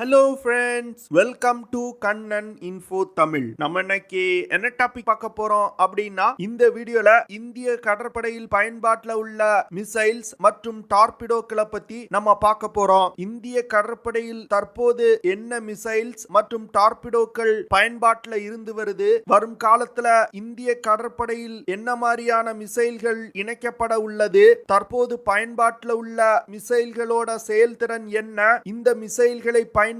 Hello friends, welcome to Kannan info Tamil. நம்ம இன்னைக்கு என்ன டாபிக் பார்க்க போறோம் அப்படின்னா, இந்த வீடியோல இந்திய கடற்படையில் பயன்பாட்டில் உள்ள மிசைல்ஸ் மற்றும் டார்பிடோக்களை பத்தி நம்ம பார்க்க போறோம். இந்திய கடற்படையில் தற்போது என்ன மிசைல்ஸ் மற்றும் டார்பிடோக்கள் பயன்பாட்டில் இருந்து வருது, வரும் காலத்துல இந்திய கடற்படையில் என்ன மாதிரியான மிசைல்கள் இணைக்கப்பட உள்ளது, தற்போது பயன்பாட்டில் உள்ள மிசைல்களோட செயல்திறன் என்ன, இந்த மிசைல்களை பயன்படுத்தி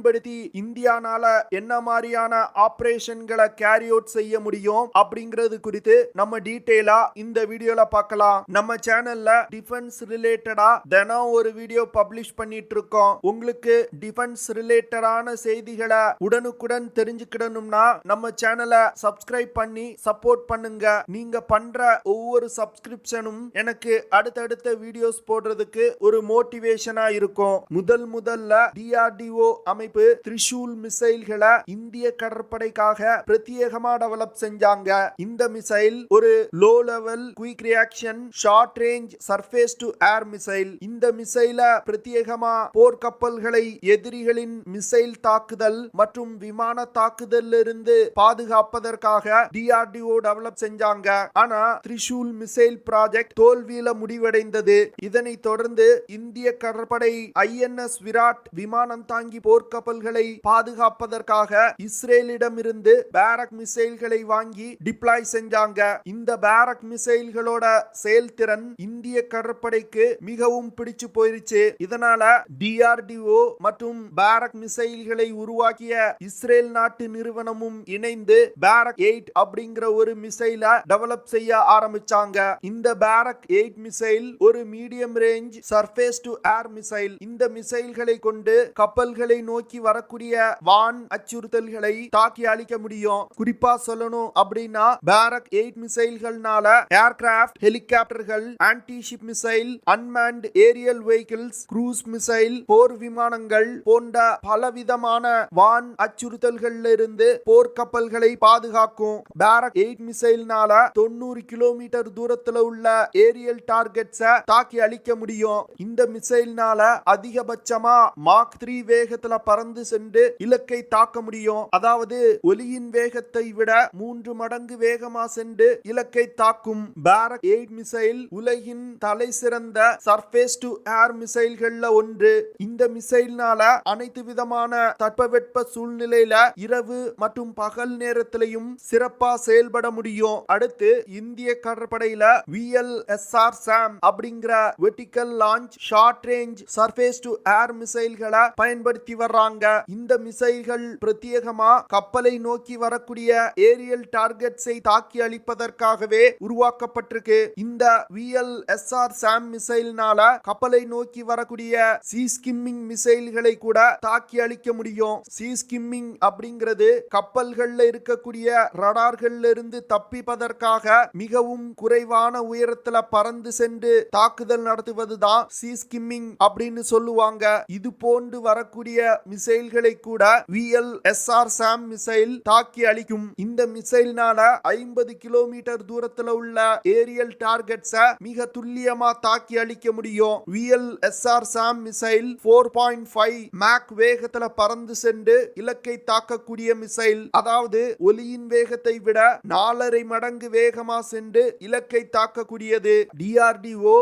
இந்தியானால என்ன மாதிரியான ஆபரேஷன்களை கேரி அவுட் செய்ய முடியும் அப்படிங்கிறது குறித்து நம்ம டீடைலா இந்த வீடியோல பார்க்கலாம். நம்ம சேனல்ல டிஃபென்ஸ் ரிலேட்டடா தினம் ஒரு வீடியோ பப்ளிஷ் பண்ணிட்டு இருக்கோம். உங்களுக்கு டிஃபென்ஸ் ரிலேட்டடான செய்திகளை உடனுக்குடன் தெரிஞ்சுக்கிடணும்னா நம்ம சேனலை சப்ஸ்கிரைப் பண்ணி சப்போர்ட் பண்ணுங்க. நீங்க பண்ற ஒவ்வொரு சப்ஸ்கிரிப்ஷனும் எனக்கு அடுத்தடுத்த வீடியோஸ் போடுறதுக்கு ஒரு மோட்டிவேஷனா இருக்கும். முதல்ல டிஆர்டிஓ அமைப்பு திரிசூல் மிசைல்களை இந்திய கடற்படைக்காக பிரத்யேகமா டெவலப் செஞ்சாங்க. இந்த மிசைல் ஒரு low level quick reaction short range surface to air missile. இந்த மிசைல பிரத்யேகமா போர்க்கப்பல்களை எதிரிகளின் மிசைல் தாக்குதல் மற்றும் விமான தாக்குதலில் இருந்து பாதுகாப்பதற்காக டிஆர்டிஓ டெவலப் செஞ்சாங்க. ஆனா திரிசூல் மிசைல் ப்ராஜெக்ட் தோல்வியில முடிவடைந்தது. இதனை தொடர்ந்து இந்திய கடற்படை ஐஎன்எஸ் விராட் விமானம் தாங்கி போர்க்கப்பல்களை பாதுகாப்பதற்காக இஸ்ரேலிடமிருந்து பேரக் மிசைல்களை வாங்கி டிப்ளாய் செஞ்சாங்க. இந்த பேரக் மிசைல்களோட செயல்திறன் இந்திய கடற்படைக்கு மிகவும் பிடிச்சு போயிருச்சு. இதனால டிஆர்டிஓ மற்றும் பேரக் மிசைல்களை உருவாக்கிய இஸ்ரேல் நாட்டு நிறுவனமும் இணைந்து பேரக் 8 அப்படிங்கிற ஒரு மிசைல டெவலப் செய்ய ஆரம்பிச்சாங்க. இந்த பேரக் 8 மிசைல் ஒரு medium range surface to air missile. இந்த மிசைல்களை கொண்டு கப்பல்களை நோக்கி வரக்கூடிய வான் அச்சுறுத்தல்களை தாக்கி அழிக்க முடியும். குறிப்பா சொல்லணும் அப்படின்னா பேரக் 8 மிசைல்கள்னால ஏர்கிராஃப்ட், ஹெலிகாப்டர்கள், anti ship missile, unmanned aerial vehicles, cruise missile, போர் விமானங்கள் போன்ற பலவிதமான வான் அச்சுறுத்தல்களில் இருந்து போர்க்கப்பல்களை பாதுகாக்கும். பேரக் 8 மிசைல்னால 90 கிலோமீட்டர் தூரத்துல உள்ள ஏரியல் டார்கெட்ஸை தாக்கி அழிக்க முடியும். இந்த மிசைல்னால அதிகபட்சமா மாக் 3 வேகத்துல பறந்து சென்று இலக்கை தாக்க முடியும். அதாவது ஒலியின் வேகத்தை விட 3 மடங்கு வேகமா சென்று இலக்கை தாக்கும். பேரக் 8 மிசைல் உலகின் தலை சிறந்த சர்ஃபேஸ் டு ஏர் மிசைல்கள்ல ஒன்று. இந்த மிசைல்னால அனைத்து விதமான தட்பவெட்ப சூழ்நிலையில இரவு மற்றும் பகல் நேரத்திலையும் சிறப்பா செயல்பட முடியும். அடுத்து இந்திய கடற்படையில விஎல்எஸ்ஆர் சாம் அப்படிங்கிற vertical launch short range surface to air மிசைல்களை பயன்படுத்தி வர்றாங்க. இந்த மிசைல்கள் பிரத்யேகமா கப்பலை நோக்கி வரக்கூடிய ஏரியல் டார்கெட்ஸை தாக்கி அழிப்பதற்காகவே உருவாக்கப்பட்டிருக்கு. இந்த விஎல்எஸ்ஆர் சாம் மிசைல்னால கப்பலை நோக்கி வரக்கூடிய சி ஸ்கிம்மிங் மிசைல்களை கூட தாக்கி அழிக்க முடியும். சி ஸ்கிம்மிங் அப்படிங்கிறது கப்பல்கள்ல இருக்கக்கூடிய ரடார்கள்ல இருந்து தப்பிப்பதற்காக மிகவும் குறைவான உயரத்துல பறந்து சென்று தாக்குதல் நடத்துவதுதான் சி ஸ்கிம்மிங் அப்படின்னு சொல்லுவாங்க. இது போன்று வரக்கூடிய மிசைல்களை கூட விஎல்எஸ்ஆர் சாம் மிசைல் தாக்கி அழிக்கும். இந்த மிசைல்னால 50 கிலோமீட்டர் தூரத்துல உள்ள ஏரியல் டார்கெட்ஸை மிக துல்லியமா தாக்கி அழிக்க முடியும். விஎல்எஸ்ஆர் சாம் மிசைல் 4.5 மாக் வேகத்துல பறந்து சென்று இலக்கை தாக்கக்கூடிய மிசைல். அதாவது ஒலியின் வேகத்தை விட 4.5 மடங்கு வேகமா சென்று இலக்கை தாக்கக்கூடியது. டிஆர்டிஓ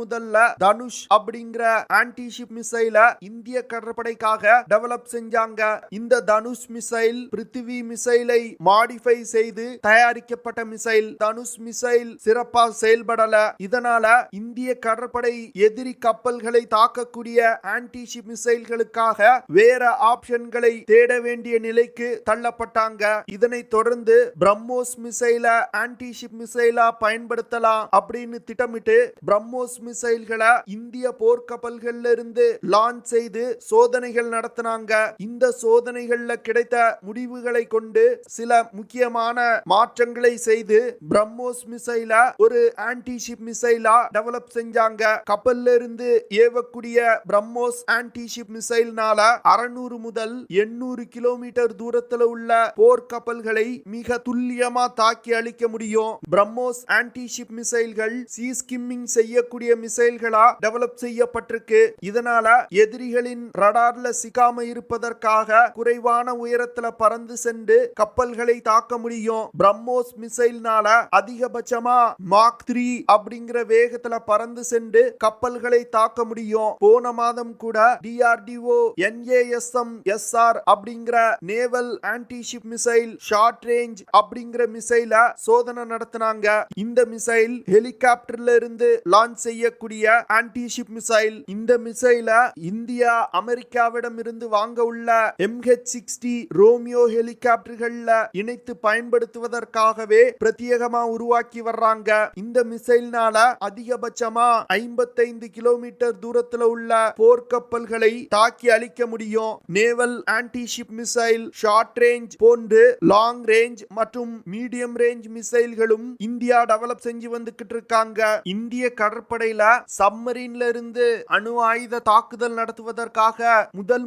முதல்ல தனுஷ் அப்படிங்கிற ஆன்டி ஷிப் மிசைல இந்திய கடற்படைக்காக டெவலப் செஞ்சாங்க. இந்த தனுஷ் மிசைல் பிருத்திவி மிசைலை மாடிஃபை செய்து தயாரிக்கப்பட்ட மிசைல். தனுஷ் மிசைல் சிறப்பா செயல்படல. இதனால இந்திய கடற்படை எதிரி கப்பல்களை தாக்கக்கூடிய ஆன்டி ஷிப் மிசைல்களுக்காக வேற ஆப்ஷன்களை தேட வேண்டிய நிலைக்கு தள்ளப்பட்டாங்க. இதனை தொடர்ந்து பிரம்மோஸ் மிசைல ஆன்டி ஷிப் மிசைலா பயன்படுத்தலாம் அப்படின்னு திட்டமிட்டு பிரம்மோஸ் மிசைல்களை இந்திய போர்க்கப்பல்கள்ல இருந்து லான்ச் செய்து சோதனைகள் நடத்தினாங்க. இந்த சோதனைகள்ல கிடைத்த முடிவுகளை கொண்டு சில முக்கியமான மாற்றங்களை செய்து பிரம்மோஸ் மிசைல ஒரு ஆன்டி ஷிப் மிசைலா டெவலப் செஞ்சாங்க. கப்பல்ல இருந்து ஏவக்கூடிய பிரம்மோஸ் ஆன்டி ஷிப் மிசைல்னால 600 முதல் 800 கிலோமீட்டர் தூரத்துல உள்ள போர்க்கப்பல்களை மிக துல்லியமா தாக்கி அழிக்க முடியும். பிரம்மோஸ் ஆன்டி ஷிப் மிசைல்கள் சி ஸ்கிம்மிங் செய்யக்கூடிய மிசைல்களா டெவலப் செய்யப்பட்டிருக்கு. இதனால எதிரிகளின் ரடார்ல சிக்க வெடிக்காம இருப்பதற்காக குறைவான உயரத்துல பறந்து சென்று கப்பல்களை தாக்க முடியும். பிரம்மோஸ் மிசைல்னால அதிகபட்சமா மாக் 3 அப்படிங்கிற வேகத்துல பறந்து சென்று கப்பல்களை தாக்க முடியும். போன மாதம் கூட DRDO NASM-SR அப்படிங்கிற naval anti-ship missile short range அப்படிங்கிற மிசைல சோதனை நடத்தினாங்க. இந்த மிசைல் ஹெலிகாப்டர்ல இருந்து லான்ச் செய்யக்கூடிய ஆன்டி-ஷிப் மிசைல். இந்த மிசைல இந்தியா அமெரிக்காவிடம் இருந்து வாங்க உள்ள MH-60 ரோமியோ ஹெலிகாப்டர்கள்ல இணைத்து பயன்படுத்துவதற்காகவே பிரத்யேகமா உருவாக்கி வர்றாங்க. இந்த மிசைல்னால அதிகபட்சமா 55 கிலோமீட்டர் தூரத்துல உள்ள போர்க்கப்பல்களை தாக்கி அழிக்க முடியும். Naval anti-ship missile short range போன்று லாங் ரேஞ்ச் மற்றும் மீடியம் ரேஞ்ச் மிசைல்களும் இந்தியா டெவலப் செஞ்சு வந்துகிட்டு இருக்காங்க. இந்திய கடற்படையில சப்மரீன்ல இருந்து அணு ஆயுத தாக்குதல் நடத்துவதற்காக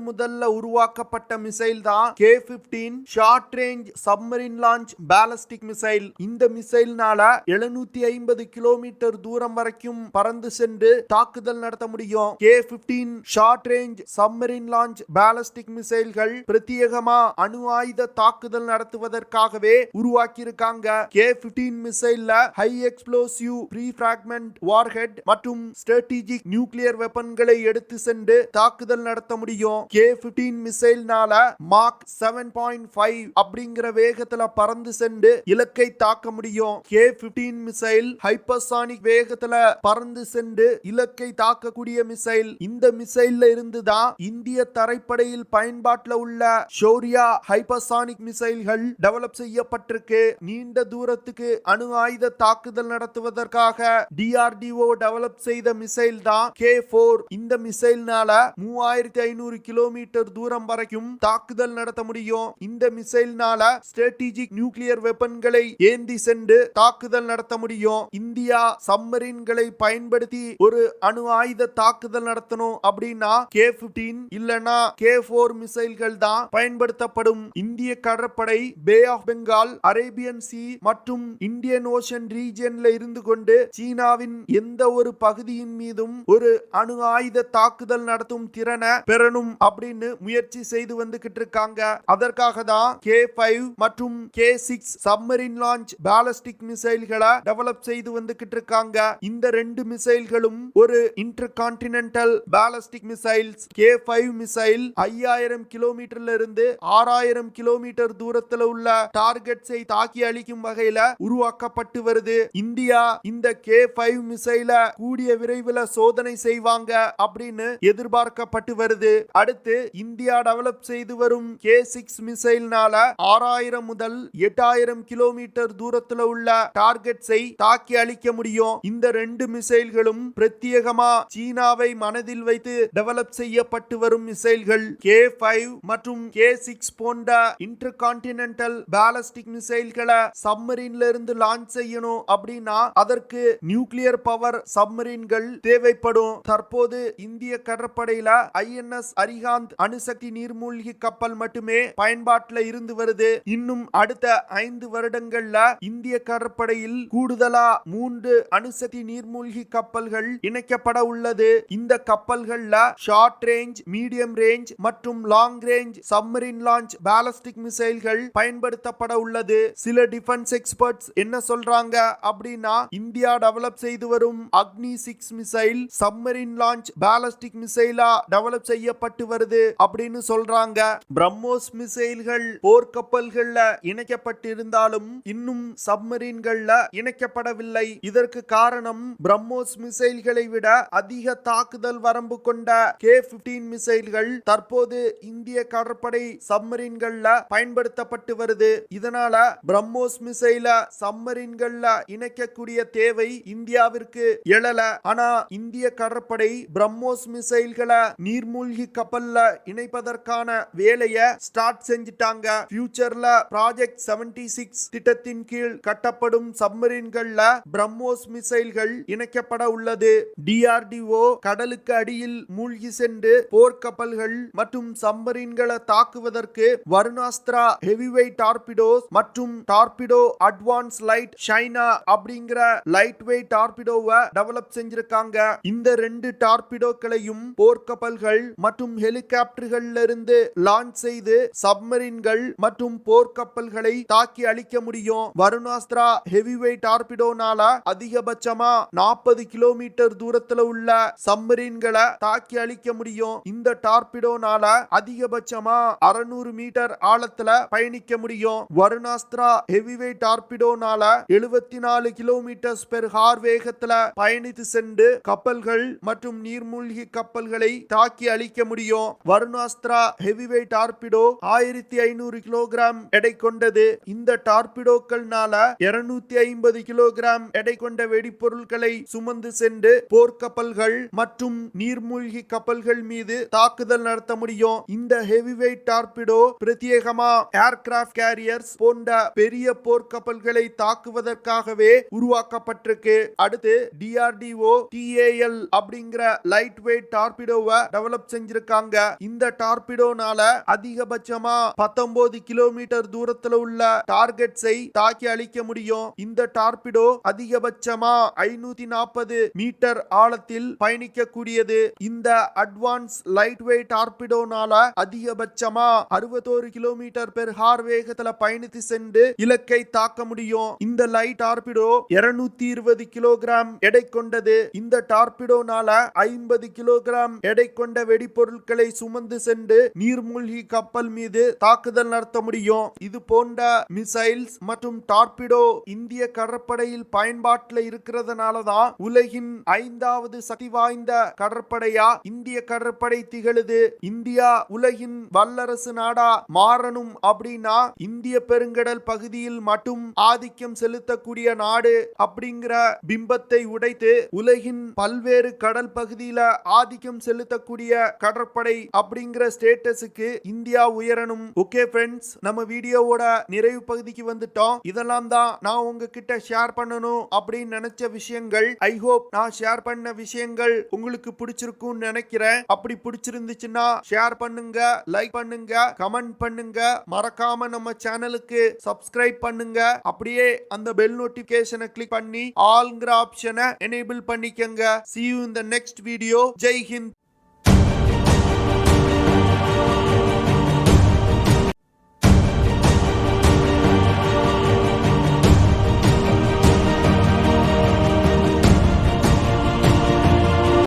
முதல்ல உருவாக்கப்பட்ட மிசைல் தான் K-15 short range submarine launch ballistic missile. இந்த மிசைல்னால 750 கிலோமீட்டர் தூரம் வரைக்கும் பறந்து சென்று தாக்குதல் நடத்த முடியும். K-15 short range submarine launch ballistic மிசைல்கள் பிரத்யேகமா அணு ஆயுத தாக்குதல் நடத்துவதற்காகவே உருவாக்கி இருக்காங்க. K-15 மிசைல்ல high explosive pre fragment warhead மற்றும் ஸ்ட்ராட்டஜிக் நியூக்ளியர் வெப்பன்களை எடுத்து சென்று தாக்குதல் நடத்த முடியும். K-15 மிசைல்னால மாக் 7.5 அப்படிங்கிற வேகத்துல பறந்து சென்று இலக்கை தாக்க முடியும். K-15 மிசைல் ஹைப்பர்சானிக் வேகத்துல பறந்து சென்று இலக்கை தாக்கக்கூடிய மிசைல். இந்த மிசைல்ல இருந்து தான் இந்திய தரைப்படையில் பயன்பாட்டில் உள்ள ஷௌர்யா ஹைப்பர்சானிக் மிசைல்கள் டெவலப் செய்யப்பட்டிருக்கு. நீண்ட தூரத்துக்கு அணு ஆயுத தாக்குதல் நடத்துவதற்காக DRDO டெவலப் செய்த மிசைல் தான் K4. இந்த மிசைல்னால 3500 கிலோமீட்டர் தூரம் வரைக்கும் தாக்குதல் நடத்த முடியும். இந்த மிசைல்னால ஸ்ட்ராட்டஜிக் நியூக்ளியர் வெப்பன்களை ஏந்தி சென்று தாக்குதல் நடத்த முடியும். இந்தியா சப்மரீன்களை பயன்படுத்தி ஒரு அணு ஆயுத தாக்குதல் நடத்தணும் அப்படின்னா K-15 இல்லனா K4 மிசைல்கள் தான் பயன்படுத்தப்படும். இந்திய கடற்படை bay of Bengal, Arabian sea மற்றும் இந்தியன் ஓஷன் ரீஜியன்ல இருந்து கொண்டு சீனாவின் எந்த ஒரு பகுதியின் மீதும் ஒரு அணு ஆயுத தாக்குதல் நடத்தும் திறனை பெறணும் அப்படின்னு முயற்சி செய்து வந்துகிட்டு இருக்காங்க. அதற்காக தான் K5 மற்றும் K6 சப்மரீன் லான்ச் பாலிஸ்டிக் மிசைல்களை டெவலப் செய்து வந்துகிட்டு இருக்காங்க. இந்த ரெண்டு மிசைல்களும் ஒரு intercontinental ballistic missiles. K5 missile 5000 கிலோமீட்டர்ல இருந்து 6000 கிலோமீட்டர் தூரத்தில் உள்ள டார்கெட்ஸை தாக்கி அழிக்கும் வகையில உருவாக்கப்பட்டு வருது. இந்தியா இந்த K5 மிசைல கூடிய விரைவில் சோதனை செய்வாங்க அப்படின்னு எதிர்பார்க்கப்பட்டு வருது. அடுத்து இந்தியா டெவலப் செய்து வரும் K6 மிசைல்னால 6000 முதல் 8000 கிலோமீட்டர் தூரத்தில் உள்ள டார்கெட்ஸை தாக்கி அழிக்க முடியும். இந்த ரெண்டு மிசைல்களும் பிரத்யேகமா சீனாவை மனதில் வைத்து டெவலப் செய்யப்பட்டு வரும் மிசைல்கள். K5 மற்றும் K6 போன்ற இன்டர்கான்டினென்டல் பாலிஸ்டிக் மிசைல்களை சப்மரீன்ல இருந்து லான்ச் செய்யணும் அப்படின்னா அதற்கு நியூக்ளியர் பவர் சப்மரீன்கள் தேவைப்படும். தற்போது இந்திய கடற்படையில INS அரிஹாந்த் அணுசக்தி நீர்மூழ்கி கப்பல் மட்டுமே பயன்பாட்டில் இருந்து வருது. இன்னும் அடுத்த 5 வருடங்கள்ல இந்திய கடற்படையில் கூடுதலா 3 அணுசக்தி நீர்மூழ்கி கப்பல்கள் இணைக்கப்பட உள்ளது. இந்த கப்பல்கள்ல ஷார்ட் ரேஞ்ச், மீடியம் ரேஞ்ச் மற்றும் long range submarine launch ballistic மிசைல்கள் பயன்படுத்தப்பட உள்ளது. சில டிஃபென்ஸ் எக்ஸ்பர்ட்ஸ் என்ன சொல்றாங்க அப்படின்னா இந்தியா டெவலப் செய்து வரும் Agni 6 missile submarine launch ballistic மிசைலா டெவலப் செய்யப்பட்டு வருது அப்படின்னு சொல்றாங்க. பிரம்மோஸ் மிசைல்கள் போர்க்கப்பல்கள்ல இணைக்கப்பட்டிருந்தாலும் இன்னும் சப்மரீன்கள்ல இணைக்கப்படவில்லை. இதற்கு காரணம் பிரம்மோஸ் மிசைல்களை விட அதிக தாக்குதல் வரம்பு கொண்ட K-15 மிசைல்கள் தற்போது இந்திய கடற்படை சப்மரீன்கள்ல பயன்படுத்தப்பட்டு வருது. இதனால பிரம்மோஸ் மிசைல சப்மரீன்கள்ல இணைக்கக்கூடிய தேவை இந்தியாவிற்கு எழல. ஆனா இந்திய கடற்படை பிரம்மோஸ் மிசைல்களை நீர்மூழ்கி கப்பல்ல இணைப்பதற்கான வேலையை ஸ்டார்ட் செஞ்சிட்டாங்க. ஃபியூச்சர்ல ப்ராஜெக்ட் 76 திட்டத்தின் கீழ் கட்டப்படும் சப்மரீன்கள்ல பிரம்மோஸ் மிசைல்கள் இணைக்கப்பட உள்ளது. DRDO கடலுக்கு அடியில் மூழ்கி சென்று போர்க்கப்பல்கள் மற்றும் சப்மரீன்களை தாக்குவதற்கு வருணாஸ்திரா ஹெவிவெயிட் டார்பிடோஸ் மற்றும் டார்பிடோ அட்வான்ஸ் லைட் ஷைனா அப்படிங்கிற லைட் வெயிட் டார்பிடோவை டெவலப் செஞ்சிருக்காங்க. இந்த ரெண்டு டார்பிடோக்களையும் போர்க்கப்பல்கள் மற்றும் ஹெலிகாப்டர்கள்ல இருந்து லான்ச் செய்து சப்மரீன்கள் மற்றும் போர்க்கப்பல்களை தாக்கி அழிக்க முடியும். வருணாஸ்திரா ஹெவிவெயிட் டார்பிடோனால அதிகபட்சமா 40 கிலோமீட்டர் தூரத்துல உள்ள சப்மரீன்களை தாக்கி அழிக்க முடியும். இந்த டார்பிடோனால அதிகபட்சமா 600 மீட்டர் ஆழத்துல பயணிக்க முடியும். வருணாஸ்திரா ஹெவிவெயிட் டார்பிடோனால 74 கிலோமீட்டர் பெர் ஹார் வேகத்துல பயணித்து சென்று கப்பல்கள் மற்றும் நீர்மூழ்கி கப்பல்களை தாக்கி அழிக்க முடியும். வருணாஸ்திரா ஹெவிவெயிட் டார்பிடோ 1500 கிலோகிராம் எடை கொண்டது. இந்த டார்பிடோக்கள்னால 250 கிலோகிராம் எடை கொண்ட வெடிப்பொருட்களை சுமந்து சென்று போர்க்கப்பல்கள் மற்றும் நீர்மூழ்கி கப்பல்கள் மீது தாக்குதல் நடத்த முடியும். இந்த ஹெவிவெயிட் டார்பிடோ பிரத்யேகமா ஏர்கிராஃப்ட் கேரியர்ஸ் போன்ற பெரிய போர்க்கப்பல்களை தாக்குவதற்காகவே உருவாக்கப்பட்டிருக்கு. அடுத்து DRDO TAL அப்படிங்கிற லைட் வெயிட் டார்பிடோவை டெவலப் செஞ்சிருக்காங்க. இந்த டார்பிடோனால அதிகபட்சமா 19 கிலோமீட்டர் தூரத்துல உள்ள டார்கெட்ஸை தாக்கி அழிக்க முடியும். இந்த டார்பிடோ அதிகபட்சமா 540 மீட்டர் ஆழத்தில் பயணிக்க கூடியது. இந்த அட்வான்ஸ் லைட் வெயிட் டார்பிடோனால அதிகபட்சமா 61 கிலோமீட்டர் பெர் ஹார் வேகத்துல பயணித்து சென்று இலக்கை தாக்க முடியும். இந்த லைட் டார்பிடோ 220 கிலோகிராம் எடை கொண்டது. இந்த டார்பிடோனால 50 கிலோகிராம் எடை கொண்ட வெடிப்பொருட்களை சுமந்து சென்று நீர்மூழ்கி கப்பல் மீது தாக்குதல் நடத்த முடியும். இது போன்ற மிசைல்ஸ் மற்றும் டார்பிடோ இந்திய கடற்படையில் பயன்பாட்டில் இருக்கிறதுனாலதான் உலகின் 5வது சக்தி வாய்ந்த கடற்படையா இந்திய கடற்படை திகழுது. இந்தியா உலகின் வல்லரசு நாடா மாறணும் அப்படின்னா இந்திய பெருங்கடல் பகுதியில் மட்டும் ஆதிக்கம் செலுத்தக்கூடிய நாடு அப்படிங்கிற பிம்பத்தை உடைத்து உலகின் பல்வேறு கடல் பகுதியில ஆதிக்கம் செலுத்தக்கூடிய கடற்படை அப்படிங்கிற ஸ்டேட்டஸுக்கு இந்தியா உயரணும். ஓகே ஃப்ரெண்ட்ஸ், நம்ம வீடியோவோட நிறைவு பகுதிக்கு வந்துட்டோம். இதெல்லாம் தான் நான் உங்ககிட்ட ஷேர் பண்ணணும் அப்படின்னு நினைச்ச விஷயங்கள். ஐ ஹோப் நான் ஷேர் பண்ண விஷயங்கள் உங்களுக்கு பிடிச்சிருக்கும் நினைக்கிறேன். அப்படி பிடிச்சிருந்துச்சுன்னா ஷேர் பண்ணுங்க, லைக் பண்ணுங்க, கமெண்ட் பண்ணுங்க. மறக்காம நம்ம சேனலுக்கு சப்ஸ்கிரைப் பண்ணுங்க. அப்படியே அந்த பெல் நோட்டிபிகேஷனை கிளிக் பண்ணி ஆல்ங்கிற ஆப்ஷனை எனேபிள் பண்ணிக்கங்க. See you in the next video. Jai Hind.